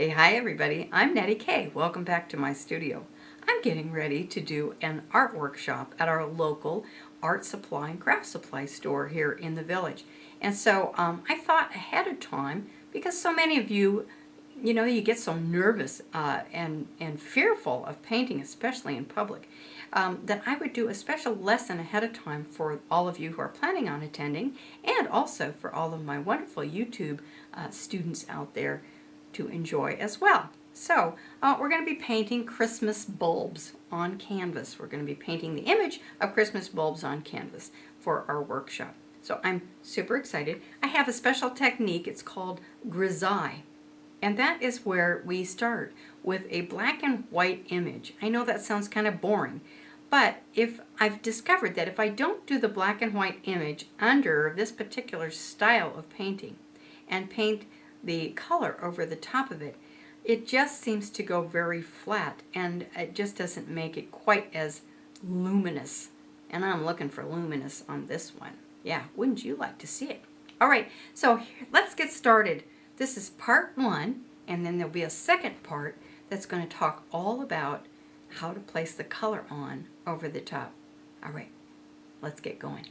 Hey, hi everybody, I'm Nettie Kaye. Welcome back to my studio. I'm getting ready to do an art workshop at our local art supply and craft supply store here in the village. And so I thought ahead of time, because so many of you, you get so nervous and fearful of painting, especially in public, that I would do a special lesson ahead of time for all of you who are planning on attending, and also for all of my wonderful YouTube students out there to enjoy as well. So we're going to be painting Christmas bulbs on canvas. We're going to be painting the image of Christmas bulbs on canvas for our workshop. So I'm super excited. I have a special technique. It's called Grisaille. And that is where we start with a black and white image. I know that sounds kind of boring, but if I've discovered that if I don't do the black and white image under this particular style of painting and paint the color over the top of it, it just seems to go very flat and it just doesn't make it quite as luminous. And I'm looking for luminous on this one. Yeah, wouldn't you like to see it? All right, so let's get started. This is part one, and then there'll be a second part that's going to talk all about how to place the color on over the top. All right, let's get going.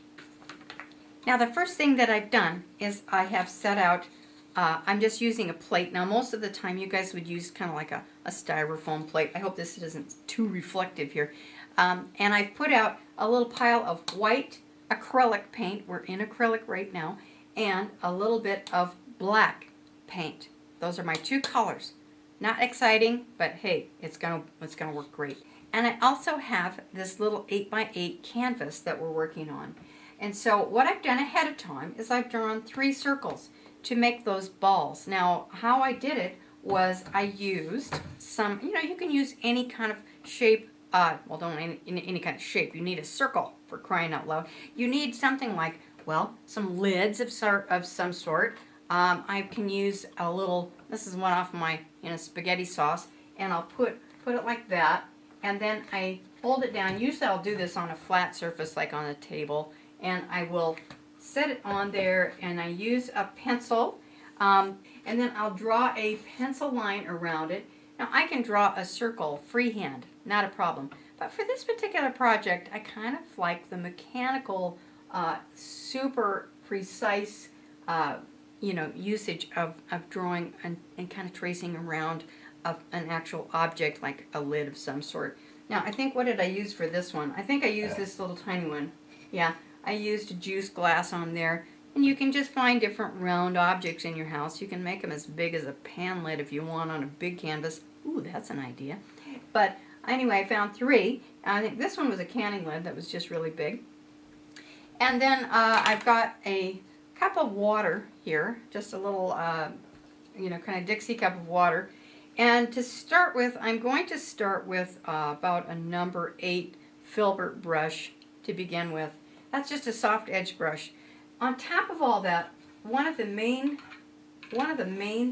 Now the first thing that I've done is I have set out I'm just using a plate. Now most of the time you guys would use kind of like a styrofoam plate. I hope this isn't too reflective here. And I've put out a little pile of white acrylic paint. We're in acrylic right now. And a little bit of black paint. Those are my two colors. Not exciting, but hey, it's gonna work great. And I also have this little 8x8 canvas that we're working on. And so what I've done ahead of time is I've drawn 3 circles to make those balls. Now, how I did it was I used some, you can use any kind of shape, well, don't any kind of shape. You need a circle, for crying out loud. You need something like, well, some lids of some sort. I can use a little, this is one off my spaghetti sauce, and I'll put it like that, and then I hold it down. Usually I'll do this on a flat surface like on a table, and I will set it on there, and I use a pencil, and then I'll draw a pencil line around it. Now I can draw a circle freehand, not a problem, but for this particular project I kind of like the mechanical, super precise usage of drawing and kind of tracing around an actual object like a lid of some sort. Now I think, what did I use for this one? I think I used this little tiny one. Yeah, I used a juice glass on there, and you can just find different round objects in your house. You can make them as big as a pan lid if you want on a big canvas. Ooh, that's an idea. But anyway, I found 3. I think this one was a canning lid that was just really big. And then I've got a cup of water here, just a little, kind of Dixie cup of water. And to start with, I'm going to start with about a number 8 filbert brush to begin with. That's just a soft edge brush. On top of all that, one of the main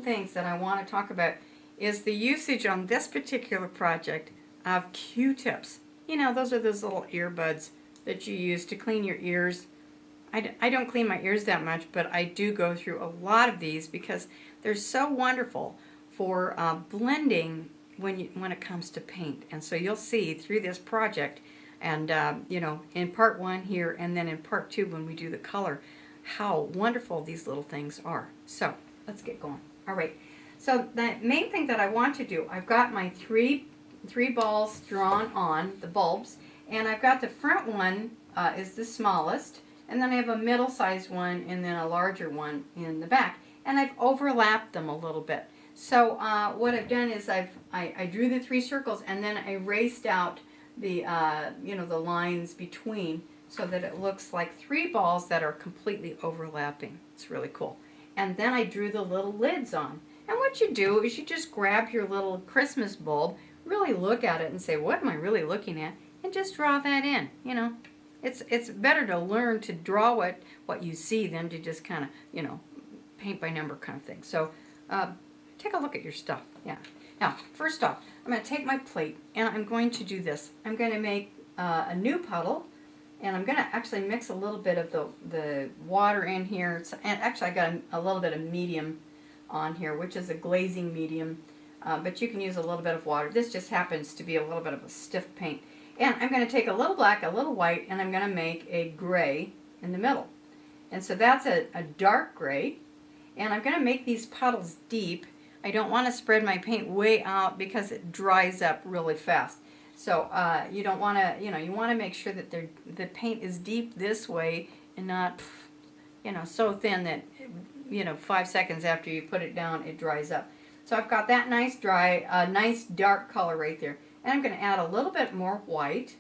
things that I want to talk about is the usage on this particular project of Q-tips. Those are those little earbuds that you use to clean your ears. I don't clean my ears that much, but I do go through a lot of these because they're so wonderful for blending when it comes to paint. And so you'll see through this project, and in part 1 here, and then in part 2 when we do the color, how wonderful these little things are. So let's get going. All right. So the main thing that I want to do, I've got my three balls drawn on the bulbs, and I've got the front one is the smallest, and then I have a middle-sized one, and then a larger one in the back, and I've overlapped them a little bit. So what I've done is I drew the 3 circles, and then I erased out the the lines between, so that it looks like 3 balls that are completely overlapping. It's really cool. And then I drew the little lids on. And what you do is you just grab your little Christmas bulb, really look at it and say, what am I really looking at? And just draw that in. It's better to learn to draw what you see than to just kind of, paint by number kind of thing. So take a look at your stuff. Yeah. Now, first off, I'm going to take my plate and I'm going to do this. I'm going to make a new puddle, and I'm going to actually mix a little bit of the water in here. And actually I got a little bit of medium on here, which is a glazing medium. but you can use a little bit of water. This just happens to be a little bit of a stiff paint. And I'm going to take a little black, a little white, and I'm going to make a gray in the middle. And so that's a dark gray. And I'm going to make these puddles deep. I don't want to spread my paint way out because it dries up really fast. So you don't want to, you want to make sure that the paint is deep this way and not, so thin that, 5 seconds after you put it down, it dries up. So I've got that nice nice dark color right there. And I'm going to add a little bit more white.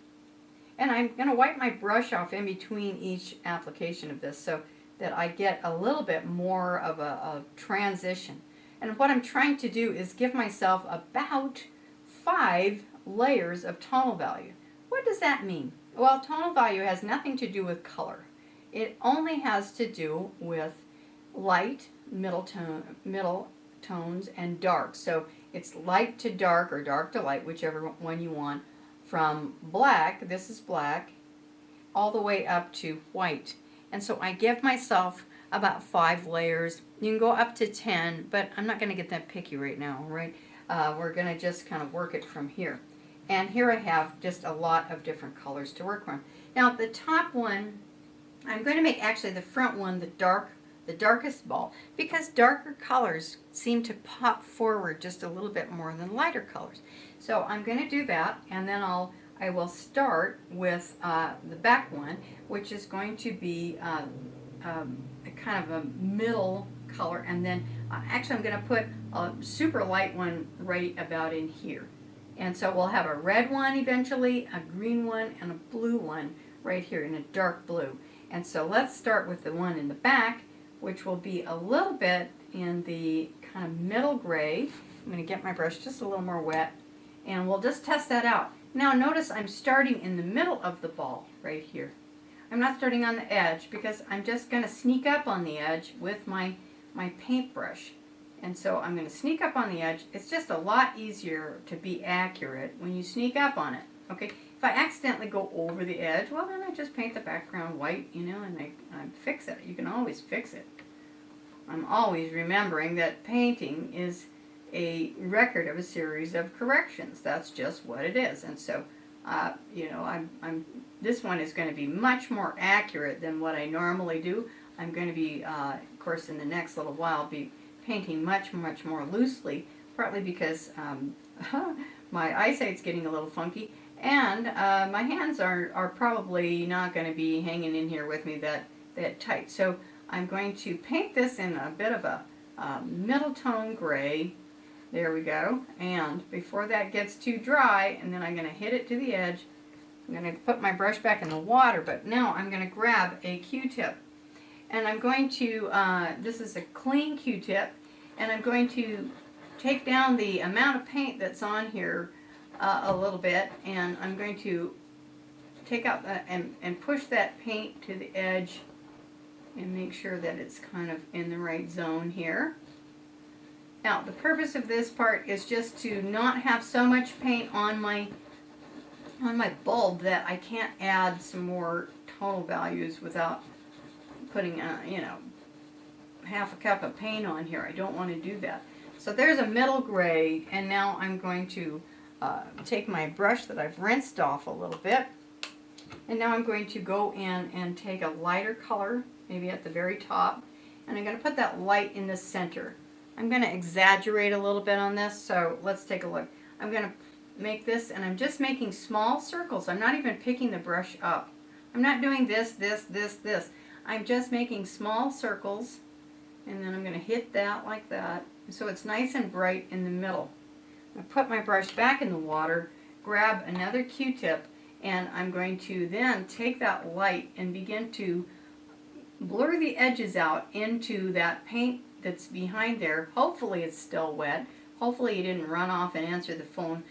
And I'm going to wipe my brush off in between each application of this so that I get a little bit more of a transition. And what I'm trying to do is give myself about 5 layers of tonal value. What does that mean? Well, tonal value has nothing to do with color. It only has to do with light, middle tones, and dark. So it's light to dark or dark to light, whichever one you want, from black, this is black, all the way up to white. And so I give myself about 5 layers. You can go up to 10, but I'm not going to get that picky right now, right? We're going to just kind of work it from here. And here I have just a lot of different colors to work from. Now the top one, I'm going to make actually the front one the darkest ball, because darker colors seem to pop forward just a little bit more than lighter colors. So I'm going to do that, and then I will start with the back one, which is going to be a kind of a middle color, and then actually I'm going to put a super light one right about in here. And so we'll have a red one eventually, a green one, and a blue one right here in a dark blue. And so let's start with the one in the back, which will be a little bit in the kind of middle gray. I'm going to get my brush just a little more wet, and we'll just test that out. Now notice I'm starting in the middle of the ball right here. I'm not starting on the edge because I'm just going to sneak up on the edge with my paintbrush. And so I'm going to sneak up on the edge. It's just a lot easier to be accurate when you sneak up on it. Okay, if I accidentally go over the edge, well then I just paint the background white, and I fix it. You can always fix it. I'm always remembering that painting is a record of a series of corrections. That's just what it is. And so, this one is going to be much more accurate than what I normally do. I'm going to be, of course, in the next little while, be painting much more loosely, partly because my eyesight's getting a little funky, and my hands are probably not going to be hanging in here with me that tight. So I'm going to paint this in a bit of a middle tone gray. There we go. And before that gets too dry, and then I'm going to hit it to the edge, I'm going to put my brush back in the water, but now I'm going to grab a Q-tip. And I'm going to, this is a clean Q-tip, and I'm going to take down the amount of paint that's on here a little bit, and I'm going to take out that and push that paint to the edge and make sure that it's kind of in the right zone here. Now the purpose of this part is just to not have so much paint on my bulb that I can't add some more tonal values without putting half a cup of paint on here. I don't want to do that. So there's a middle gray, and now I'm going to take my brush that I've rinsed off a little bit, and now I'm going to go in and take a lighter color, maybe at the very top, and I'm going to put that light in the center. I'm going to exaggerate a little bit on this, so let's take a look. I'm going to make this, and I'm just making small circles. I'm not even picking the brush up. I'm not doing this. I'm just making small circles, and then I'm going to hit that like that, so it's nice and bright in the middle. I put my brush back in the water, grab another Q-tip, and I'm going to then take that light and begin to blur the edges out into that paint that's behind there. Hopefully it's still wet. Hopefully you didn't run off and answer the phone.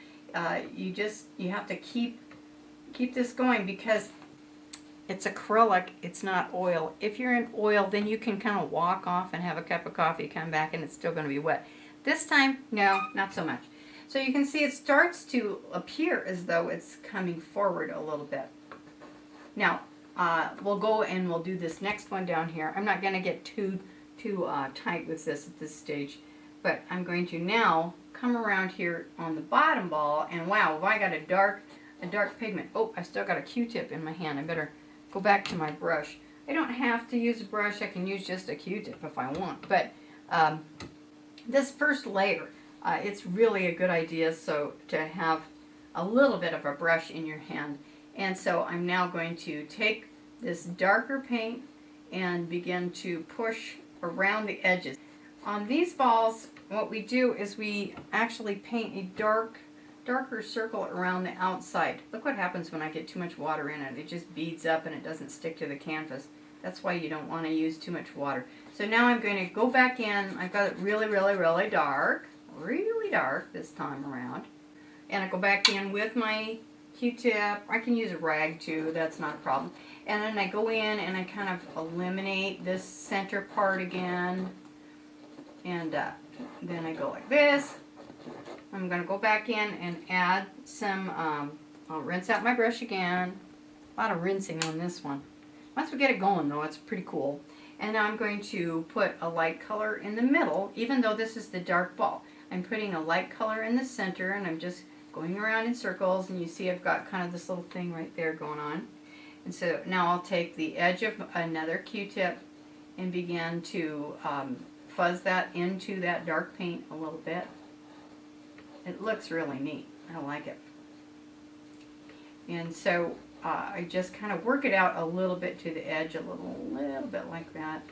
You have to keep this going because it's acrylic, it's not oil. If you're in oil, then you can kind of walk off and have a cup of coffee, come back, and it's still going to be wet. This time, no, not so much. So you can see it starts to appear as though it's coming forward a little bit. Now, we'll go and we'll do this next one down here. I'm not going to get too tight with this at this stage. But I'm going to now come around here on the bottom ball, and wow, have I got a dark pigment. Oh, I still got a Q-tip in my hand. I better go back to my brush. I don't have to use a brush. I can use just a Q-tip if I want. But this first layer, it's really a good idea so to have a little bit of a brush in your hand. And so I'm now going to take this darker paint and begin to push around the edges. On these balls, what we do is we actually paint a darker circle around the outside. Look what happens when I get too much water in it. It just beads up and it doesn't stick to the canvas. That's why you don't want to use too much water. So now I'm going to go back in. I've got it really dark this time around. And I go back in with my Q-tip. I can use a rag too, that's not a problem. And then I go in and I kind of eliminate this center part again. And then I go like this. I'm going to go back in and add some, I'll rinse out my brush again. A lot of rinsing on this one. Once we get it going though, it's pretty cool. And now I'm going to put a light color in the middle, even though this is the dark ball. I'm putting a light color in the center, and I'm just going around in circles, and you see I've got kind of this little thing right there going on. And so now I'll take the edge of another Q-tip and begin to fuzz that into that dark paint a little bit. It looks really neat. I like it. And so I just kind of work it out a little bit to the edge, a little bit like that.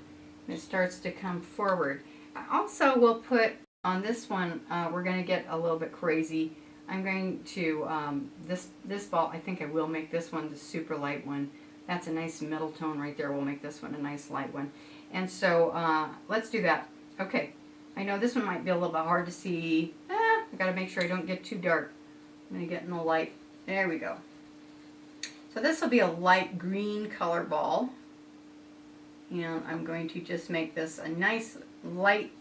And it starts to come forward. I also will put on this one, we're going to get a little bit crazy. I'm going to, this ball, I think I will make this one the super light one. That's a nice middle tone right there. We'll make this one a nice light one. And so let's do that. Okay, I know this one might be a little bit hard to see. I got to make sure I don't get too dark. I'm going to get in the light. There we go. So this will be a light green color ball. And I'm going to just make this a nice light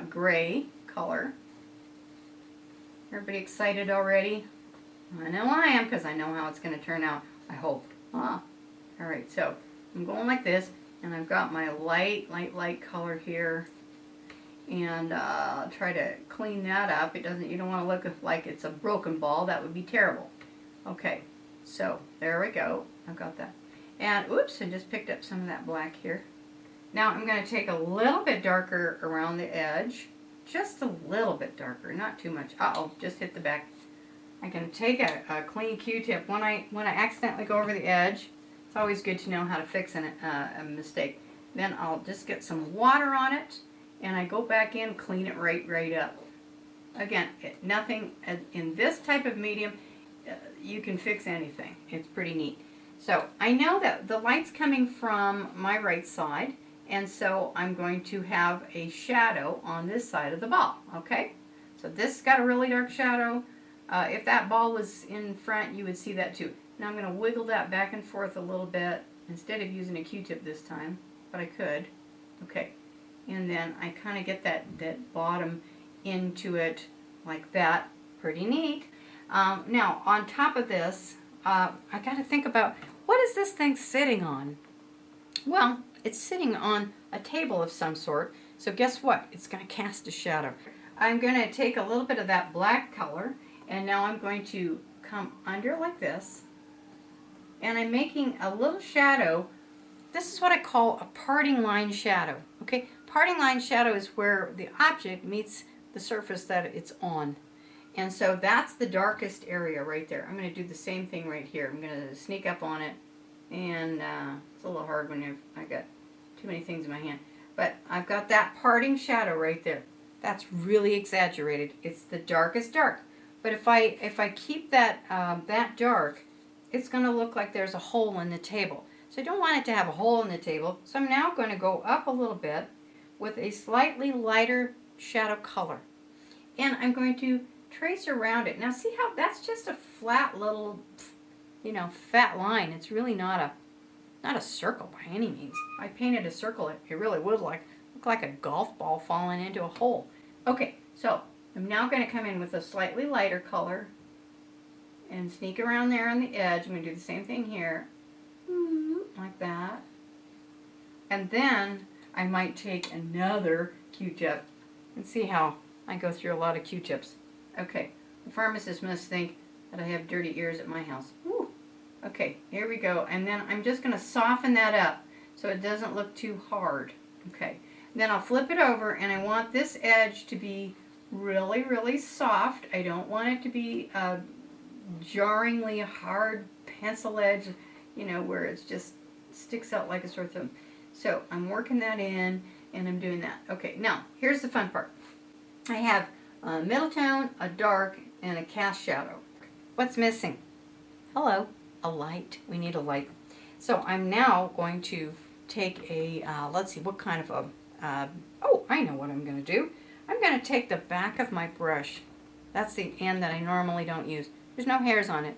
gray color. Everybody excited already? I know I am, because I know how it's going to turn out, I hope. Alright, so I'm going like this, and I've got my light color here. And I'll try to clean that up. You don't want to look like it's a broken ball. That would be terrible. Okay, so there we go. I've got that. And oops, I just picked up some of that black here. Now I'm going to take a little bit darker around the edge. Just a little bit darker, not too much. Uh-oh, just hit the back. I can take a clean Q-tip. When I accidentally go over the edge, it's always good to know how to fix a mistake. Then I'll just get some water on it, and I go back in, clean it right up. Again, nothing in this type of medium, you can fix anything. It's pretty neat. So I know that the light's coming from my right side, and so I'm going to have a shadow on this side of the ball, okay? So this got a really dark shadow. If that ball was in front, you would see that too. Now I'm going to wiggle that back and forth a little bit instead of using a Q-tip this time, but I could. Okay, and then I kind of get that bottom into it like that. Pretty neat. Now, on top of this, I got to think about, what is this thing sitting on? Well, it's sitting on a table of some sort, so guess what? It's going to cast a shadow. I'm going to take a little bit of that black color, and now I'm going to come under like this, and I'm making a little shadow. This is what I call a parting line shadow. Okay, parting line shadow is where the object meets the surface that it's on. And so that's the darkest area right there. I'm going to do the same thing right here. I'm going to sneak up on it, and it's a little hard when I got too many things in my hand. But I've got that parting shadow right there. That's really exaggerated. It's the darkest dark. But if I keep that that dark, it's going to look like there's a hole in the table. So I don't want it to have a hole in the table. So I'm now going to go up a little bit with a slightly lighter shadow color. And I'm going to trace around it. Now see how that's just a flat little, fat line. It's really not a circle by any means. If I painted a circle, it really would look like a golf ball falling into a hole. Okay, so I'm now going to come in with a slightly lighter color and sneak around there on the edge. I'm going to do the same thing here, like that. And then I might take another Q-tip And see how I go through a lot of Q-tips. Okay, the pharmacist must think that I have dirty ears at my house. Woo. Okay, here we go. And then I'm just going to soften that up so it doesn't look too hard. Okay, then I'll flip it over, and I want this edge to be really, really soft. I don't want it to be a jarringly hard pencil edge, you know, where it just sticks out like a sore thumb. So I'm working that in, and I'm doing that. Okay, now here's the fun part. I have a middle tone, a dark, and a cast shadow. What's missing? Hello, a light. We need a light. So I'm now going to take a, let's see, what kind of a, oh, I know what I'm going to do. I'm going to take the back of my brush. That's the end that I normally don't use. There's no hairs on it.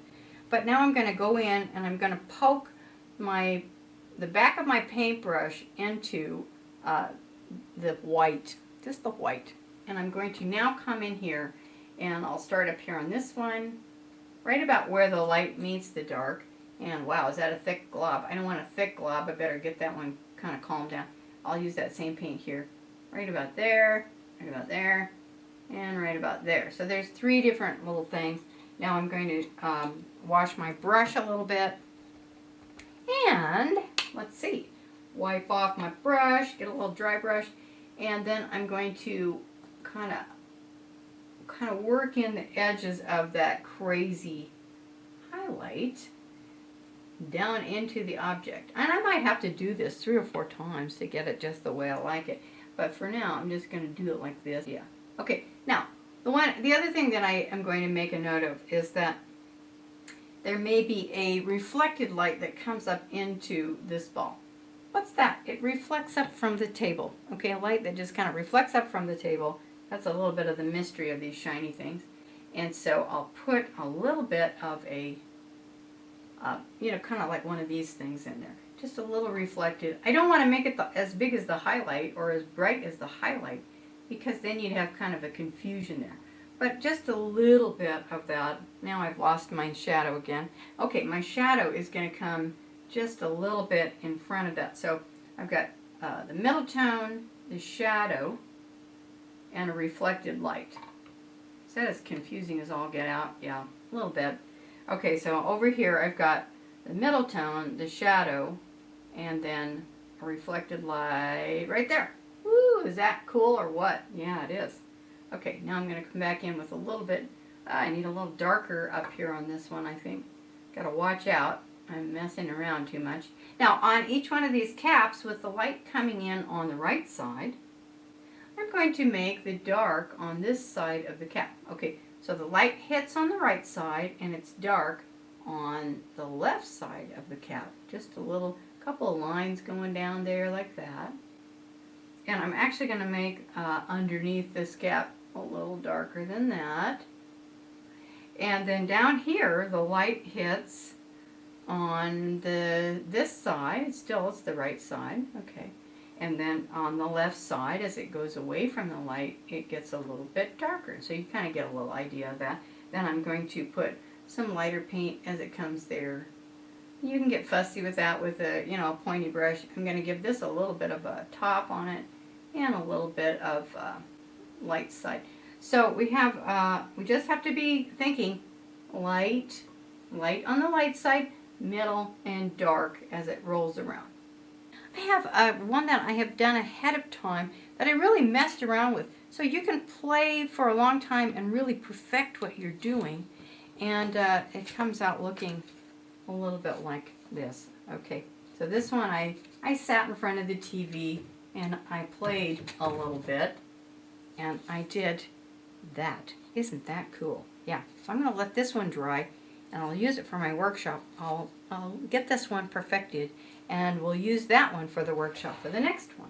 But now I'm going to go in and I'm going to poke the back of my paintbrush into the white, just the white. And I'm going to now come in here, and I'll start up here on this one, right about where the light meets the dark. And wow, is that a thick glob? I don't want a thick glob. I better get that one kind of calmed down. I'll use that same paint here, right about there, and right about there. So there's 3 different little things. Now I'm going to wash my brush a little bit. And let's see, wipe off my brush, get a little dry brush, and then I'm going to kind of work in the edges of that crazy highlight down into the object. And I might have to do this 3 or 4 times to get it just the way I like it. But for now, I'm just going to do it like this. Yeah. Okay. Now, the other thing that I am going to make a note of is that there may be a reflected light that comes up into this ball. What's that? It reflects up from the table. Okay, a light that just kind of reflects up from the table. That's a little bit of the mystery of these shiny things. And so I'll put a little bit of a, you know, kind of like one of these things in there. Just a little reflected. I don't want to make it as big as the highlight or as bright as the highlight, because then you'd have kind of a confusion there. But just a little bit of that. Now I've lost my shadow again. Okay, my shadow is going to come just a little bit in front of that. So I've got the middle tone, the shadow, and a reflected light. Is that as confusing as all get out? Yeah, a little bit. Okay, so over here I've got the middle tone, the shadow, and then a reflected light right there. Woo, is that cool or what? Yeah, it is. Okay, now I'm going to come back in with a little bit. I need a little darker up here on this one, I think. Got to watch out. I'm messing around too much. Now, on each one of these caps, with the light coming in on the right side, I'm going to make the dark on this side of the cap. Okay, so the light hits on the right side, and it's dark on the left side of the cap. Just a little, couple of lines going down there like that. And I'm actually going to make underneath this cap a little darker than that. And then down here, the light hits on this side. Still, it's the right side. Okay. And then on the left side, as it goes away from the light, it gets a little bit darker. So you kind of get a little idea of that. Then I'm going to put some lighter paint as it comes there. You can get fussy with that with a, you know, a pointy brush. I'm going to give this a little bit of a top on it and a little bit of light side. So we have, we just have to be thinking light on the light side, middle, and dark as it rolls around. I have one that I have done ahead of time that I really messed around with. So you can play for a long time and really perfect what you're doing. And it comes out looking a little bit like this. Okay, so this one I sat in front of the TV and I played a little bit. And I did that. Isn't that cool? Yeah, so I'm going to let this one dry and I'll use it for my workshop. I'll get this one perfected and we'll use that one for the workshop for the next one.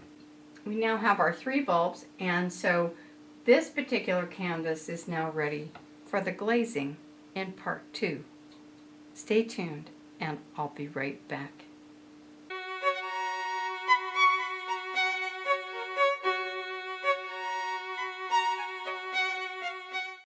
We now have our 3 bulbs, and so this particular canvas is now ready for the glazing in part 2. Stay tuned and I'll be right back.